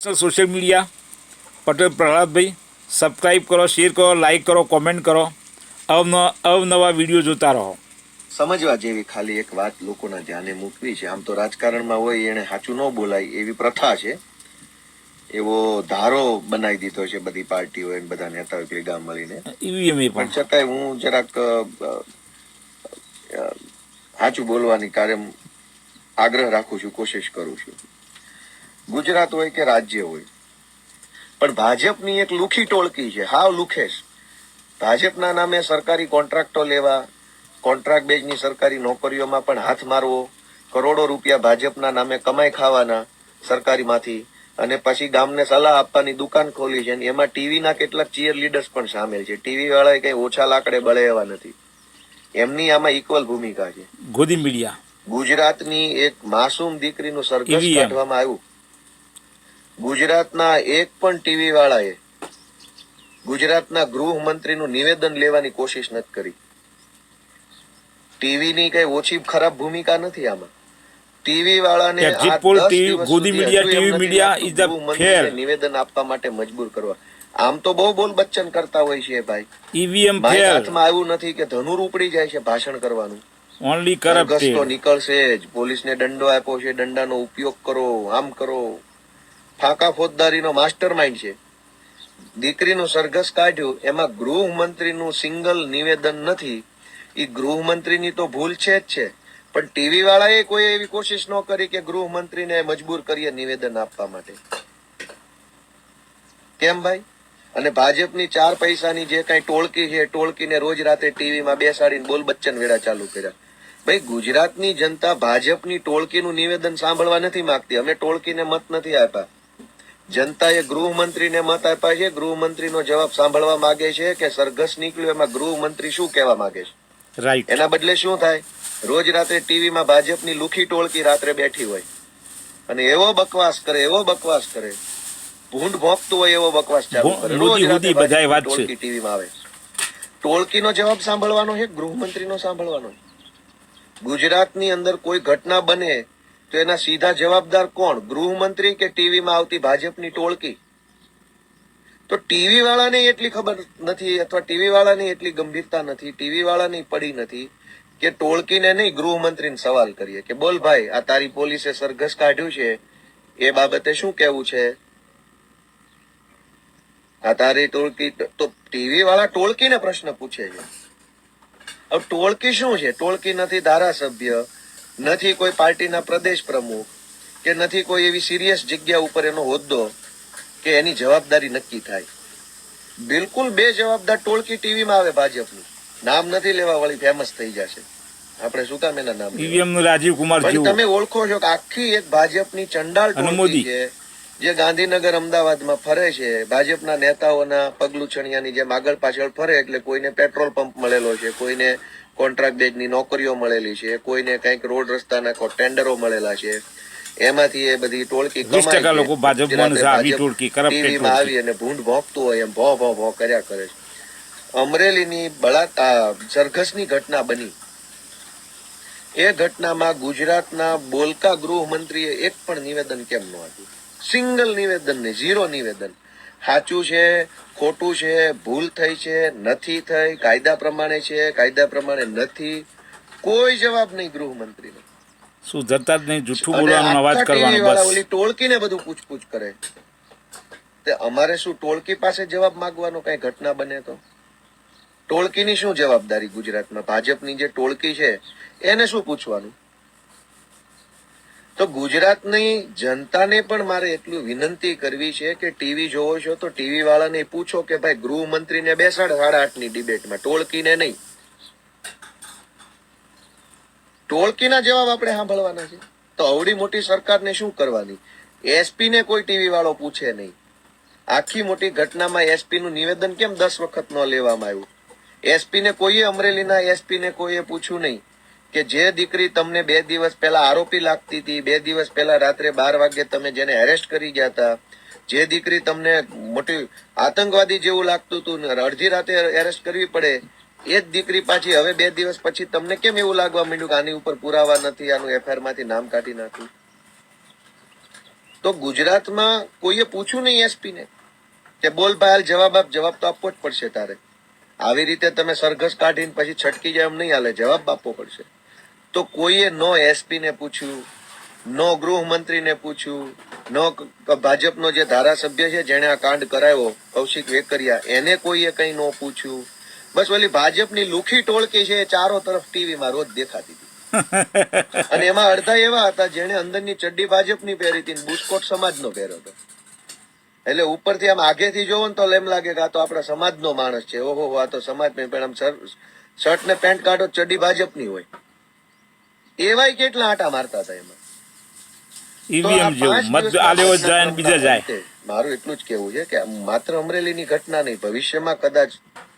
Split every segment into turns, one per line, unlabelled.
National social media Patel Prahladbhai subscribe કરો, share કરો, like કરો, કોમેન્ટ કરો, અવનવા વિડીયો જોતા રહો.
સમજવા જેવી ખાલી એક વાત લોકોના ધ્યાને મૂકવી છે. આમ તો રાજકારણમાં હોય એને સાચું ન બોલાય એવી પ્રથા છે, એવો ધારો બનાવી દીધો છે બધી પાર્ટીઓ બધા નેતાઓ ભેગા મળીને. પણ છતાંય હું જરાક સાચું બોલવાની કાયમ આગ્રહ રાખું છું, કોશિશ કરું છું. ગુજરાત હોય કે રાજ્ય હોય, પણ ભાજપની એક લુખી ટોળકી છે, હાવ લુખેશ. ભાજપના નામે સરકારી કોન્ટ્રાક્ટો લેવા, કોન્ટ્રાક્ટ બેઝની સરકારી નોકરીઓમાં પણ હાથ મારવો, કરોડો રૂપિયા ભાજપના નામે કમાઈ ખાવાના સરકારીમાંથી, અને પછી ગામને સલાહ આપવાની દુકાન ખોલી છે. એમાં ટીવીના કેટલાક ચીયર લીડર્સ પણ સામેલ છે. ટીવી વાળા કઈ ઓછા લાકડે બળે એવા નથી, એમની આમાં ઇક્વલ ભૂમિકા છે.
ગોદી મીડિયા
ગુજરાતની એક માસૂમ દીકરીનું સરઘસ કાઢવામાં આવ્યું. ગુજરાતના એક પણ ટીવી વાળાએ ગુજરાતના ગૃહમંત્રીનું નિવેદન લેવાની કોશિશ નથી કરી. ટીવીની કઈ ઓછી ખરાબ ભૂમિકા નથી આમાં. ટીવી વાળાને નિવેદન આપવા માટે મજબૂર કરવા. આમ તો બહુ બોલ બચ્ચન કરતા હોય છે ભાઈ. ઈવીએમ હાથમાં આવ્યું નથી કે ધનુર ઉપડી જાય છે ભાષણ કરવાનું. ઓનલી કરપ્ટ તો નીકળશે જ. પોલીસને દંડો આપ્યો છે, દંડાનો ઉપયોગ કરો, આમ કરો. ફાંકા ફોજદારીનો માસ્ટર માઇન્ડ છે. દીકરીનું સરઘસ કાઢ્યું, એમાં ગૃહમંત્રીનું સિંગલ નિવેદન નથી. એ ગૃહમંત્રીની તો ભૂલ છે જ છે, પણ ટીવી વાળાએ કોઈ એવી કોશિશ ન કરી કે ગૃહમંત્રીને મજબૂર કરીએ નિવેદન આપવા માટે. કેમ ભાઈ? અને ભાજપની 4 પૈસાની જે કઈ ટોળકી છે, ટોળકીને રોજ રાતે ટીવીમાં બેસાડીને બોલ બચ્ચન વેડા ચાલુ કર્યા. ભાઈ, ગુજરાતની જનતા ભાજપની ટોળકીનું નિવેદન સાંભળવા નથી માંગતી. અમે ટોળકીને મત નથી આપ્યા, જનતાએ ગૃહમંત્રીને મત આપ્યા છે. ગૃહમંત્રીનો જવાબ સાંભળવા માંગે છે કે સરઘસ નીકળ્યું એમાં ગૃહમંત્રી શું કહેવા માંગે છે. રાઈટ. એના બદલે શું થાય? રોજ રાત્રે ટીવીમાં ભાજપની લુખી ટોળકી રાત્રે બેઠી હોય અને એવો બકવાસ કરે, ભૂંડ ભોંકતું હોય એવો બકવાસ ચાલુ કરે. રોજ રાત્રે ટોળકી ટીવીમાં આવે. ટોળકીનો જવાબ સાંભળવાનો છે, ગૃહમંત્રીનો સાંભળવાનો છે. ગુજરાતની અંદર કોઈ ઘટના બને તો એના સીધા જવાબદાર કોણ? ગૃહમંત્રી કે ટીવીમાં આવતી ભાજપની ટોળકી? તો ટીવી વાળાને એટલી ખબર નથી, અથવા ટીવી વાળાની એટલી ગંભીરતા નથી, ટીવી વાળાની પડી નથી કે ટોળકીને નહીં ગૃહમંત્રીને સવાલ કરીએ કે બોલ ભાઈ, આ તારી પોલીસે સરઘસ કાઢ્યું છે એ બાબતે શું કેવું છે? આ તારી ટોળકી. તો ટીવી વાળા ટોળકીને પ્રશ્ન પૂછે છે. હવે ટોળકી શું છે? ટોળકી નથી ધારાસભ્ય, નથી કોઈ પાર્ટીના પ્રદેશ પ્રમુખ, કે નથી કોઈ એવી સિરિયસ જગ્યા ઉપર એનો હોદ્દો કે એની જવાબદારી નક્કી થાય. બિલકુલ બે જવાબદાર ટોળકી ટીવીમાં આવે ભાજપની. નામ નથી લેવા વાળી, ફેમસ થઈ જશે. આપણે શું કામ એના નામ? ઈવીએમ રાજીવ કુમાર. તમે ઓળખો છો કે આખી એક ભાજપની ચંડાલ ટોળકી છે જે ગાંધીનગર અમદાવાદમાં ફરે છે. ભાજપના નેતાઓના પગલું છણિયાની જેમ આગળ પાછળ ફરે. એટલે કોઈને પેટ્રોલ પંપ મળેલો છે, કોઈને કોન્ટ્રાક્ટ બેઝની નોકરીઓ મળેલી છે, કોઈને કઈક રોડ રસ્તાના ટેન્ડરો મળેલા છે. એમાંથી એ બધી ટોળકી ટીવીમાં આવી અને ભૂંડ ભોંકતું હોય એમ ભો ભો ભો કર્યા કરે છે. અમરેલીની સરઘસની ઘટના બની. એ ઘટનામાં ગુજરાતના બોલકા ગૃહમંત્રીએ એક પણ નિવેદન કેમ ન આપ્યું? સિંગલ નિવેદન નહીં, 0 નિવેદન. સાચું છે, ખોટું છે, ભૂલ થઈ છે, નથી થઈ, કાયદા પ્રમાણે છે, કાયદા પ્રમાણે નથી, કોઈ જવાબ નહીં ગૃહમંત્રીનો. સુધરતા જ નહીં, જૂઠું બોલવાનો અવાજ કરવાનો બસ. ઓલી ટોળકીને બધું પૂછપૂછ કરે. તે અમારે શું ટોળકી પાસે જવાબ માંગવાનો? કઈ ઘટના બને તો ટોળકીની શું જવાબદારી? ગુજરાતમાં ભાજપની જે ટોળકી છે એને શું પૂછવાનું? તો ગુજરાતની જનતાને પણ મારે એટલું વિનંતી કરવી છે કે ટીવી જોવો છો તો ટીવી વાળાને પૂછો કે ભાઈ, ગૃહમંત્રીને બેસાડ 8:30ની ડિબેટમાં, ટોળકીને નહીં. ટોળકીના જવાબ આપણે સાંભળવાના છે. તો અવડી મોટી સરકારને શું કરવાની? એસપી ને કોઈ ટીવી વાળો પૂછે નહીં. આખી મોટી ઘટનામાં એસપી નું નિવેદન કેમ 10 વખત ન લેવામાં આવ્યું? એસપી ને કોઈએ, અમરેલીના એસપી ને કોઈએ પૂછ્યું નહીં કે જે દીકરી તમને 2 દિવસ પહેલા આરોપી લાગતી હતી, 2 દિવસ પહેલા રાત્રે 12 વાગે તમે જેને એરેસ્ટ કરી ગયા હતા, જે દીકરી તમને મોટી આતંકવાદી જેવું લાગતું હતું, અડધી રાતે એરેસ્ટ કરવી પડે, એ જ દીકરી પાછી હવે 2 દિવસ પછી તમને કેમ એવું લાગવા માંડ્યું કે આની ઉપર પુરાવા નથી, આનું એફઆઈઆર માંથી નામ કાઢી નાખ્યું? તો ગુજરાતમાં કોઈએ પૂછ્યું નહીં એસપી ને કે બોલ ભાઈ હાલ જવાબ આપ, જવાબ તો આપવો જ પડશે તારે. આવી રીતે તમે સરઘસ કાઢીને પછી છટકી જાય એમ નહીં હાલે, જવાબ આપવો પડશે. તો કોઈએ નો એસપી ને પૂછ્યું, નો ગૃહમંત્રીને પૂછ્યું, નો ભાજપનો જે ધારાસભ્ય છે જેને આ કાંડ કરાયો કૌશિક વેકરિયા એને કોઈએ કઈ નો પૂછ્યું. બસ ઓલી ભાજપની લુખી ટોળકી છે એ ચારો તરફ ટીવીમાં રોજ દેખાતી હતી. અને એમાં અડધા એવા હતા જેને અંદરની ચડ્ડી ભાજપની પહેરી હતી, બુસ્કોટ સમાજનો પહેર્યો હતો. એટલે ઉપરથી આમ આગેથી જોવો ને તો એમ લાગે કે આ તો આપણા સમાજનો માણસ છે. ઓહો, આ તો સમાજ પણ આમ શર્ટ ને પેન્ટ કાઢો ચડ્ડી ભાજપની હોય. એવાય કેટલા આટા મારતા હતા એમાં.
ઈવીએમ જેવું મત આલેવો જાય અને બીજા જાય.
મારું એટલું જ કેવું છે કે માત્ર અમરેલીની ઘટના નહીં, ભવિષ્યમાં કદાચ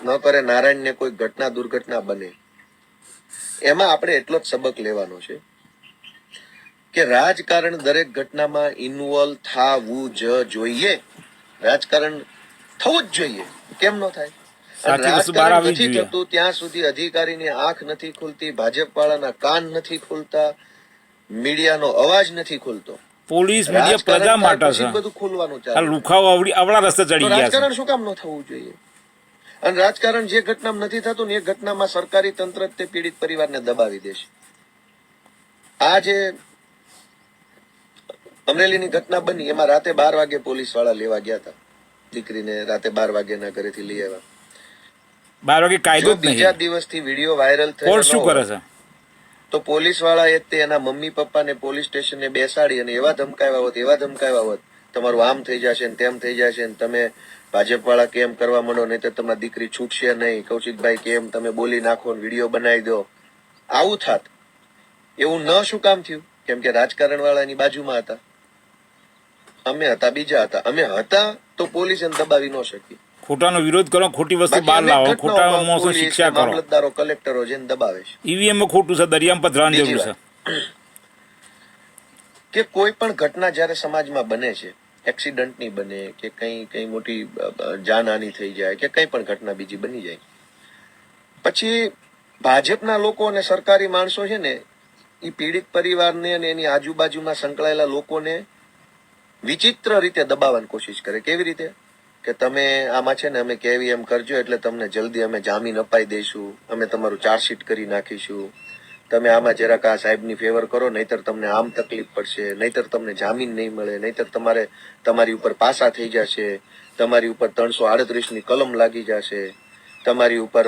ન કરે નારાયણ ને કોઈ ઘટના દુર્ઘટના બને, એમાં આપણે એટલો જ સબક લેવાનો છે કે રાજકારણ દરેક ઘટનામાં ઇન્વોલ્વ થવું જ જોઈએ. રાજકારણ થવું જ જોઈએ. કેમ ન થાય?
સાચી વસ્તુ બહાર
રાજકારણ
આવવી
નથી
જોઈએ.
થતું ત્યાં સુધી અધિકારીની આંખ નથી ખુલતી, ભાજપ વાળાના કાન નથી ખુલતા, મીડિયાનો અવાજ નથી ખુલતો.
પોલીસ મીડિયા પ્રજા
રાજકારણ થાય
માટે
પછી
છે.
બધું ખુલવાનું
આ
ચાલે.
લુખાઓ આવડા રસ્તે
તો
ચડી ગયા છે.
રાજકારણ શું કામ ન થવું જોઈએ? અને રાજકારણ જે ઘટનામાં નથી થતું ને એ ઘટનામાં સરકારી તંત્ર જ તે પીડિત પરિવારને દબાવી દેશે. આ જે અમરેલીની ઘટના બની એમાં રાતે 12 વાગે પોલીસ વાળા લેવા ગયા હતા દીકરીને, રાતે 12 વાગ્યાના ઘરેથી લઈ આવ્યા.
12 વાગે કાયદો
જો
જ
બીજા
નહીં.
દિવસથી વિડીયો વાયરલ
કોર્ટ શું કરે
થયો
છે?
તો પોલીસ વાળાએ તે એના મમ્મી પપ્પાને પોલીસ સ્ટેશને બેસાડી અને એવા ધમકાવ્યા હોત તમારું આમ થઈ જશે ને તેમ થઈ જશે ને તમે ભાજપ વાળા કેમ કરવા માંડો, નહીં તો તમારી દીકરી છૂટશે નહીં, કૌશિકભાઈ કેમ તમે બોલી નાખો ને વિડીયો બનાવી દો. આવું થાત. એવું ન શું કામ થયું? કેમ કે રાજકારણ વાળાની બાજુમાં હતા, અમે હતા બીજા હતા. અમે હતા તો પોલીસ એને દબાવી ન શકી.
ખોટાનો વિરોધ કરો, ખોટી વસ્તુ
બાકી
બહાર
અનેક
લાવો,
ઘટનાઓમાં
ખોટા મોસો
પોલીસ,
શિક્ષા કરો.
મામલતદારો, કલેક્ટરો જેને દબાવે છે.
ઈવીએમ માં ખોટું છે, દરિયામાં પધરાવાની
બીજી
જરૂર છે.
કે કોઈ પણ ઘટના જ્યારે સમાજમાં બને છે, એક્સિડન્ટની બને કે કઈ મોટી જાનહાની થઈ જાય કે કઈ પણ ઘટના બીજી બની જાય, પછી ભાજપના લોકો અને સરકારી માણસો છે ને એ પીડિત પરિવારને અને એની આજુબાજુમાં સંકળાયેલા લોકોને વિચિત્ર રીતે દબાવવાની કોશિશ કરે. કેવી રીતે? કે તમે આમાં છે ને અમે કેવી એમ કરજો એટલે તમને જલ્દી અમે જામીન અપાઈ દઈશું, અમે તમારું ચાર્જશીટ કરી નાખીશું, તમે આમાં જરાક આ સાહેબની ફેવર કરો, નહીતર તમને આમ તકલીફ પડશે, નહીતર તમને જામીન નહીં મળે, નહીતર તમારી ઉપર પાસા થઈ જશે, તમારી ઉપર 338 ની કલમ લાગી જશે, તમારી ઉપર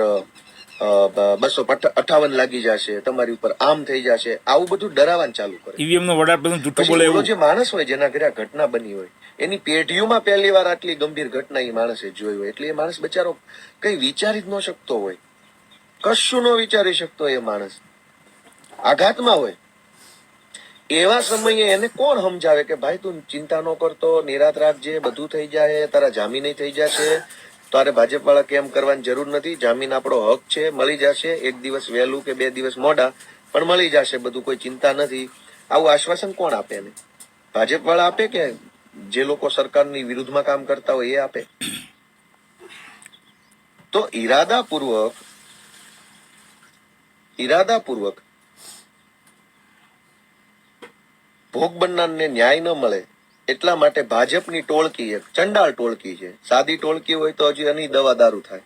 258 લાગી જશે, તમારી ઉપર આમ થઈ જશે. આવું બધું ડરાવવાનું ચાલુ કરે.
ઈવીએમ નો વડાપ્રધાન જૂઠું
પછી
બોલે
ઓલો
એવું.
જે માણસ હોય જેના ઘરે આ ઘટના બની હોય એની પેઢીઓમાં પહેલી વાર આટલી ગંભીર ઘટના એ માણસે જોઈ હોય, એટલે એ માણસ બચારો કઈ વિચારી જ ન શકતો હોય, કશું ન વિચારી શકતો એ માણસ આઘાતમાં હોય. એવા સમયે એને કોણ સમજાવે કે ભાઈ તું ચિંતા ન કરતો, નિરાત રાખજે, બધું થઈ જાય, તારા જામીન થઈ જશે, તારે ભાજપ વાળા કેમ કરવાની જરૂર નથી, જામીન આપણો હક છે, મળી જશે, 1 દિવસ વહેલું કે 2 દિવસ મોડા પણ મળી જશે, બધું કોઈ ચિંતા નથી. આવું આશ્વાસન કોણ આપે એને? ભાજપ વાળા આપે કે જે લોકો સરકારની વિરુદ્ધમાં કામ કરતા હોય એ આપે? તો ઈરાદાપૂર્વક ભોગ બનનારને ન્યાય ન મળે એટલા માટે ભાજપની ટોળકી, એક ચંડાળ ટોળકી છે. સાદી ટોળકી હોય તો હજી એની દવા દારૂ થાય.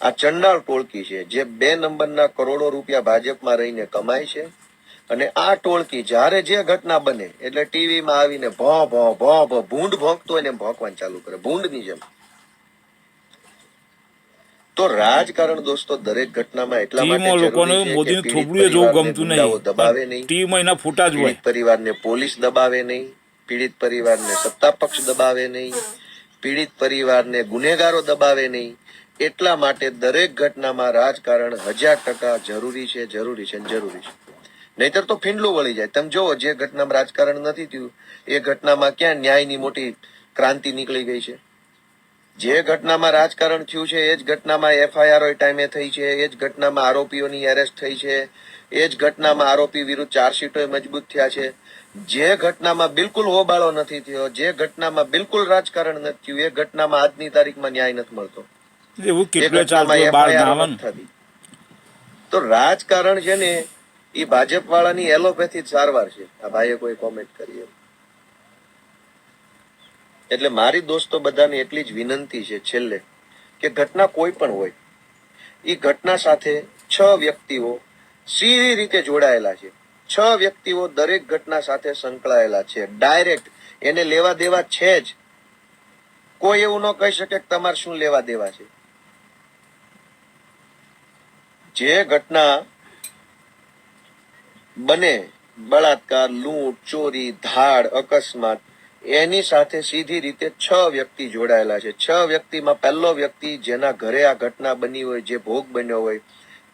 આ ચંડાળ ટોળકી છે જે 2 નંબરના કરોડો રૂપિયા ભાજપમાં રહીને કમાય છે. અને આ ટોળકી જ્યારે જે ઘટના બને એટલે ટીવીમાં આવીને ભૂંડ ભોંકતો હોય ને એમ ભોંકવાનું ચાલુ કરે, ભૂંડની જેમ. તો રાજકારણ દોસ્તો દરેક ઘટનામાં એટલા માટે
ટીવીમાં લોકોને
જરૂરી છે કે
મોદીનું
પીડિત
થોબડું જોવું
પરિવારને
ગમતું
ગુંડાઓ
નહીં.
દબાવે નહીં,
ટીવીમાં એના ફોટા જ હોય.
પીડિત પરિવારને પોલીસ દબાવે નહીં, પીડિત પરિવારને સત્તા પક્ષ દબાવે નહીં, પીડિત પરિવારને ગુનેગારો દબાવે નહીં. એટલા માટે દરેક ઘટનામાં રાજકારણ 1000% જરૂરી છે. નહીતર તો ફીંડલું વળી જાય. તમે જોવો જે ઘટનામાં રાજકારણ નથી થયું એ ઘટનામાં ક્યાં ન્યાયની મોટી ક્રાંતિ નીકળી ગઈ છે. જે ઘટનામાં રાજકારણ થયું છે એ જ ઘટનામાં FIR ટાઈમે થઈ છે, એ જ ઘટનામાં આરોપીઓની એરેસ્ટ થઈ છે, એ જ ઘટનામાં આરોપી વિરુદ્ધ ચાર્જશીટો મજબૂત થયા છે. જે ઘટનામાં બિલકુલ હોબાળો નથી થયો, જે ઘટનામાં બિલકુલ રાજકારણ નથી થયું, એ ઘટનામાં આજની તારીખમાં ન્યાય નથી મળતો.
એવું
એ
કેટલું
ઘટનામાં
ચાલતું બહાર
FIR
ના આવે
નથી
ને.
થતી. તો રાજકારણ છે ને એ ભાજપ વાળાની એલોપેથી જ સારવાર છે. આ ભાઈએ કોઈ કોમેન્ટ કરી એમ. એટલે મારી દોસ્તો બધાને એટલી જ વિનંતી છે છેલ્લે કે ઘટના કોઈ પણ હોય, એ ઘટના સાથે 6 વ્યક્તિઓ સીધી રીતે જોડાયેલા છે. 6 વ્યક્તિઓ દરેક ઘટના સાથે સંકળાયેલા છે. ડાયરેક્ટ એને લેવા દેવા છે જ. કોઈ એવું ન કહી શકે કે તમારે શું લેવા દેવા છે. જે ઘટના બને, બળાત્કાર, લૂંટ, ચોરી, ધાડ, અકસ્માત, એની સાથે સીધી રીતે 6 વ્યક્તિ જોડાયેલા છે. 6 વ્યક્તિમાં પહેલો વ્યક્તિ જેના ઘરે આ ઘટના બની હોય, જે ભોગ બન્યો હોય,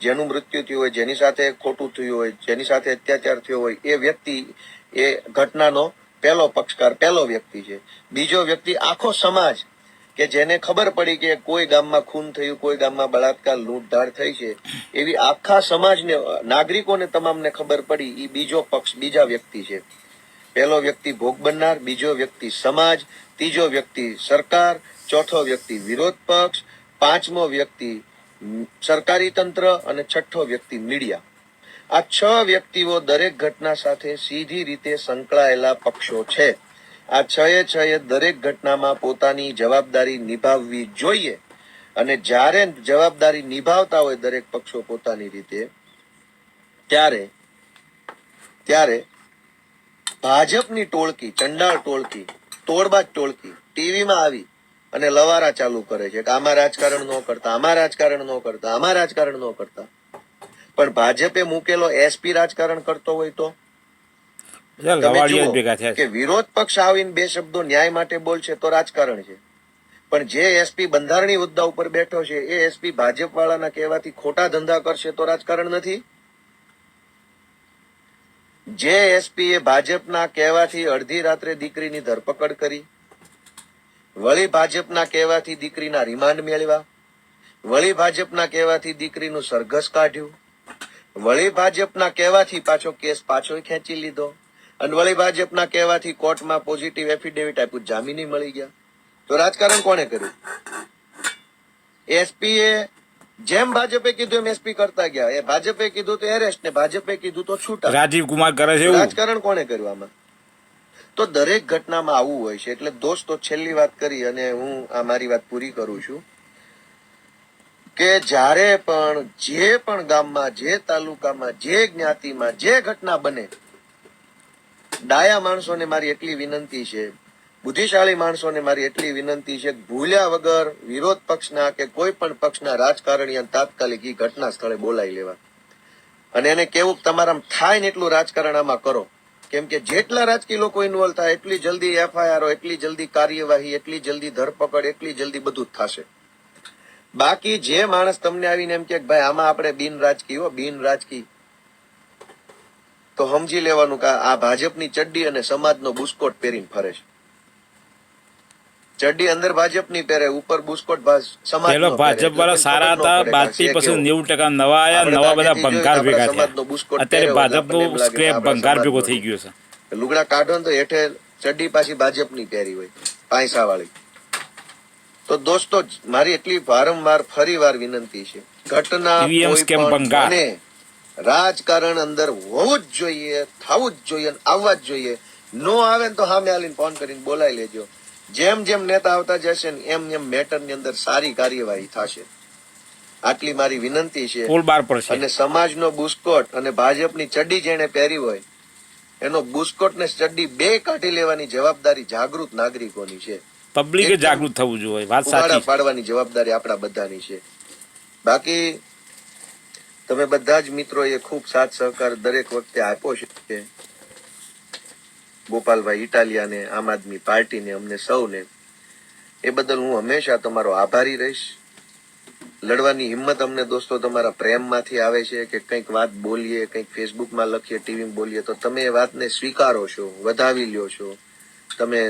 જેનું મૃત્યુ થયું હોય, જેની સાથે ખોટું થયું હોય, જેની સાથે અત્યાચાર થયો હોય, એ વ્યક્તિ એ ઘટનાનો પહેલો પક્ષકાર, પહેલો વ્યક્તિ છે. બીજો વ્યક્તિ આખો સમાજ કે જેને ખબર પડી કે કોઈ ગામમાં ખૂન થયું, કોઈ ગામમાં બળાત્કાર, લૂંટધાડ થઈ છે, એવી આખા સમાજને, નાગરિકોને તમામને ખબર પડી, એ બીજો પક્ષ, બીજા વ્યક્તિ છે. પહેલો વ્યક્તિ ભોગ બનનાર, બીજો વ્યક્તિ સમાજ, ત્રીજો વ્યક્તિ સરકાર, ચોથો વ્યક્તિ વિરોધ પક્ષ, પાંચમો વ્યક્તિ સરકારી તંત્ર અને છઠ્ઠો વ્યક્તિ મીડિયા. આ 6 વ્યક્તિઓ દરેક ઘટના સાથે સીધી રીતે સંકળાયેલા પક્ષો છે. આ 6 દરેક ઘટનામાં પોતાની જવાબદારી નિભાવવી જોઈએ. અને જ્યારે જવાબદારી નિભાવતા હોય દરેક પક્ષો પોતાની રીતે, ત્યારે ભાજપની ટોળકી, ચંડાળ ટોળકી, તોડબાજ ટોળકી ટીવીમાં આવી અને લવારા ચાલુ કરે છે કે આમાં રાજકારણ ન કરતા, આમાં રાજકારણ ન કરતા, આમાં રાજકારણ ન કરતા. પણ ભાજપે મૂકેલો એસપી રાજકારણ કરતો હોય તો તમે
લવાડિયા જ
જુઓ
ભેગા થયા
કે
છે.
વિરોધ પક્ષ આવીને 2 શબ્દો ન્યાય માટે બોલશે તો રાજકારણ છે. પણ જે એસપી બંધારણીય હોદ્દા ઉપર બેઠો છે, એ એસપી ભાજપ વાળાના કહેવાથી ખોટા ધંધા કરશે તો રાજકારણ નથી. જે એસપી એ ભાજપના કહેવાથી અડધી રાત્રે દીકરીની ધરપકડ કરી, વળી ભાજપના કહેવાથી દીકરીના રિમાન્ડ મેળવ્યા, વળી ભાજપના કહેવાથી દીકરીનું સરઘસ કાઢ્યું, વળી ભાજપના કહેવાથી પાછો કેસ પાછો ખેંચી લીધો, અને વળી ભાજપના કહેવાથી કોર્ટમાં પોઝિટિવ એફિડેવિટ આપ્યું, જામીન મળી ગયા. તો રાજકારણ કોણે કર્યું? એસપી એ જેમ ભાજપે કીધું એમ એસપી કરતા ગયા. એ ભાજપે કીધું તો એરેસ્ટ, ને ભાજપે કીધું તો છૂટા.
રાજીવ કુમાર કરે છે એવું.
રાજકારણ કોણે કર્યું આમાં? તો દરેક ઘટનામાં આવું હોય છે. એટલે દોસ્તો, છેલ્લી વાત કરી અને હું આ મારી વાત પૂરી કરું છું કે જ્યારે પણ જે પણ ગામમાં, જે તાલુકામાં, જે જ્ઞાતિમાં જે ઘટના બને, ડાયા માણસોને મારી એટલી વિનંતી છે, બુદ્ધિશાળી માણસોને મારી એટલી વિનંતી છે કે ભૂલ્યા વગર વિરોધ પક્ષના કે કોઈ પણ પક્ષના રાજકારણીયા તાત્કાલિક ઈ ઘટના સ્થળે બોલાવી લેવા અને એને કેવું તમારા થાય ને એટલું રાજકારણ આમાં કરો. કેમ કે જેટલા રાજકીય લોકો ઇન્વોલ્વ થાય એટલી જલ્દી એફઆઈઆર, એટલી જલ્દી કાર્યવાહી, એટલી જલ્દી ધરપકડ, એટલી જલ્દી બધું જ થશે. બાકી જે માણસ તમને આવીને એમ કે ભાઈ આમાં આપણે બિન રાજકીય, તો સમજી લેવાનું કે આ ભાજપની ચડ્ડી અને સમાજનો બુસ્કોટ પહેરીને ફરે છે. ચડ્ડી અંદર ભાજપની પહેરે, ઉપર બુસ્કોટ સમાજ.
પેલો ભાજપ વાળા સારા હતા, બાદથી પછી 90% નવા આયા, નવા બધા ભંગાર ભેગા થયા. અત્યારે ભાજપનો સ્ક્રેપ ભંગાર ભેગો થઈ ગયો છે.
લુગડા કાઢો ને તો હેઠે ચડ્ડી પાછી ભાજપની પહેરી હોય, પાયસા વાળી. તો દોસ્તો, મારી એટલી વારંવાર ફરીવાર વિનંતી છે, ઘટના
EVM સ્કેમ ભંગાર.
રાજકારણ અંદર હોવું જ જોઈએ, થવું જ જોઈએ, આવવા જ જોઈએ. નો આવે ને તો સામે આવીને ફોન કરીને બોલાવી લેજો. જેમ જેમ નેતા આવતા જશે ને એમ એમ મેટર ની અંદર સારી કાર્યવાહી થશે. આટલી મારી વિનંતી છે. અને સમાજનો બુસ્કોટ અને ભાજપની ચડ્ડી જેને પહેરી હોય એનો બુસ્કોટ ને ચડ્ડી બે કાઢી લેવાની જવાબદારી જાગૃત નાગરિકોની છે.
પબ્લિકે જાગૃત થવું જોઈએ. વાત સાચી.
પાડવાની જવાબદારી આપણા બધાની છે. બાકી તમે બધા જ મિત્રોએ ખૂબ સાથ સહકાર દરેક વખતે આપ્યો છે. ગોપાલભાઈ ઇટાલિયાને, આમ આદમી પાર્ટીને, અમને સૌને, એ બદલ હું હંમેશા તમારો આભારી રહીશ. લડવાની હિંમત અમને દોસ્તો તમારા પ્રેમમાંથી આવે છે કે કંઈક વાત બોલીએ, કંઈક ફેસબુકમાં લખીએ, ટીવીમાં બોલીએ તો તમે એ વાતને સ્વીકારો છો, વધાવી લ્યો છો, તમે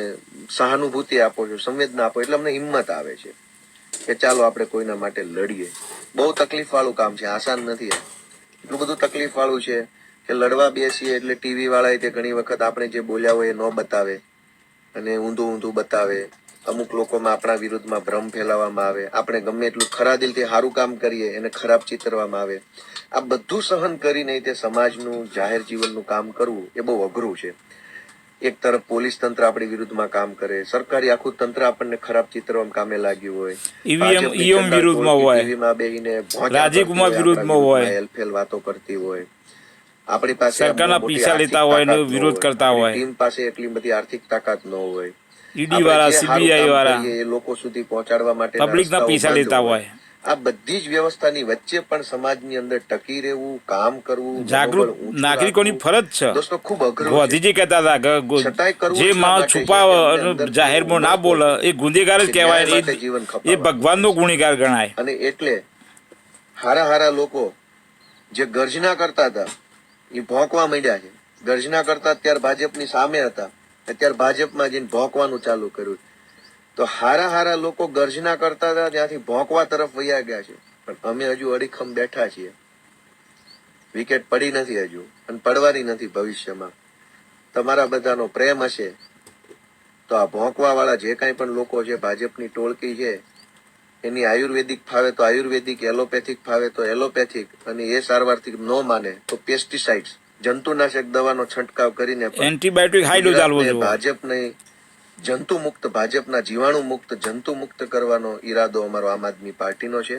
સહાનુભૂતિ આપો છો, સંવેદના આપો, એટલે અમને હિંમત આવે છે કે ચાલો આપણે કોઈના માટે લડીએ. બહુ તકલીફ વાળું કામ છે, આસાન નથી. એટલું બધું તકલીફ વાળું છે કે લડવા બેસીએ એટલે ટીવી વાળા તે ઘણી વખત આપણે જે બોલ્યા હોય એ ન બતાવે અને ઊંધું બતાવે. અમુક લોકોમાં આપણા વિરુદ્ધમાં ભ્રમ ફેલાવવામાં આવે. આપણે ગમે એટલું ખરા દિલથી સારું કામ કરીએ એને ખરાબ ચિતરવામાં આવે. આ બધું સહન કરીને તે સમાજનું, જાહેર જીવનનું કામ કરવું એ બહુ અઘરું છે. એક તરફ પોલીસ તંત્ર આપણી વિરુદ્ધમાં કામ કરે, સરકારી આખું તંત્ર આપણને ખરાબ ચિત્રમાં કામે લાગ્યું હોય,
ઈવીએમ વિરુદ્ધમાં હોય,
ટીવીમાં બેહીને
રાજીવ કુમાર વિરુદ્ધમાં હોય,
હેલફેલ વાતો કરતી હોય, આપણી પાસે
સરકારના
મોટી
પૈસા
આર્થિક
લેતા હોય ને
તાકાત ન
વિરોધ
હોય,
કરતા
આપણી
હોય,
ટીમ પાસે એટલી બધી આર્થિક તાકાત ન હોય,
ઈડી વાળા, સીબીઆઈ વાળા
એ લોકો સુધી પહોંચાડવા માટે
પબ્લિકના પૈસા લેતા હોય.
આ બધી જ વ્યવસ્થાની વચ્ચે પણ સમાજની અંદર ટકી રહેવું, કામ કરવું,
જાગૃત
મનોબળ ઊંચું
નાગરિકોની
રાખવું,
ફરજ છે.
દોસ્તો ખૂબ અઘરું છે.
ગાંધીજી કહેતા હતા કે
છતાંય કરવું
જે
એટલા
માણસ
માટે છે
છુપાવે
કે
અને
અંદરથી
જાહેરમાં ના
ઉમળકો
બોલે
છે
એ ગુનેગાર જ
કે
કહેવાય.
ન્યાય માટે જીવન
એ
ખપાવવાનું
ભગવાનનો ગુનેગાર ગણાય.
અને એટલે હારા લોકો જે ગર્જના કરતા હતા એ ભોંકવા માંડ્યા છે. ગર્જના કરતા અત્યારે ભાજપની સામે હતા, અત્યારે ભાજપમાં જઈને ભોંકવાનું ચાલુ કર્યું. તો હારા લોકો ગર્જના કરતા હતા ત્યાંથી ભોંકવા તરફ વયા ગયા છે. પણ અમે હજુ અડીખમ બેઠા છીએ. વિકેટ પડી નથી હજુ અને પડવાની નથી ભવિષ્યમાં. તમારા બધાનો પ્રેમ હશે તો આ ભોંકવા વાળા જે કાંઈ પણ લોકો છે, ભાજપની ટોળકી છે, એની આયુર્વેદિક ફાવે તો આયુર્વેદિક, એલોપેથિક ફાવે તો એલોપેથિક, અને એ સારવારથી ન માને તો પેસ્ટિસાઇડ્સ, જંતુનાશક દવાનો છંટકાવ કરીને
એન્ટીબાયોટિક હાઈ ડોઝ આલવો જોઈએ.
ભાજપને જંતુ મુક્ત, ભાજપના જીવાણુ મુક્ત, જંતુ મુક્ત કરવાનો ઈરાદો અમારો આમ આદમી પાર્ટીનો છે.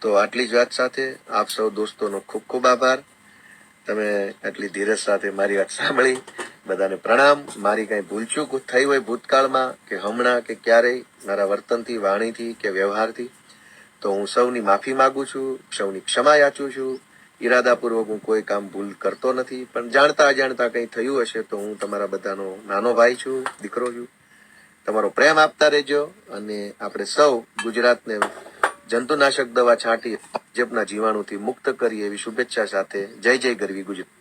તો આટલી જ વાત સાથે આપ સૌ દોસ્તોનો ખૂબ ખૂબ આભાર. તમે આટલી ધીરજ સાથે મારી વાત સાંભળી. બધાને પ્રણામ. મારી કઈ ભૂલચૂક થઈ હોય ભૂતકાળમાં કે હમણાં કે ક્યારેય મારા વર્તનથી, વાણીથી કે વ્યવહારથી, તો હું સૌની માફી માંગુ છું, સૌની ક્ષમા યાચું છું. ઈરાદાપૂર્વક હું કોઈ કામ ભૂલ કરતો નથી, પણ જાણતા અજાણતા કંઈ થયું હશે તો હું તમારા બધાનો નાનો ભાઈ છું, દીકરો છું. તમારો પ્રેમ આપતા રહેજો અને આપણે સૌ ગુજરાતને જંતુનાશક દવા છાંટી ભાજપના જીવાણુથી મુક્ત કરીએ એવી શુભેચ્છા સાથે જય ગરવી ગુજરાત.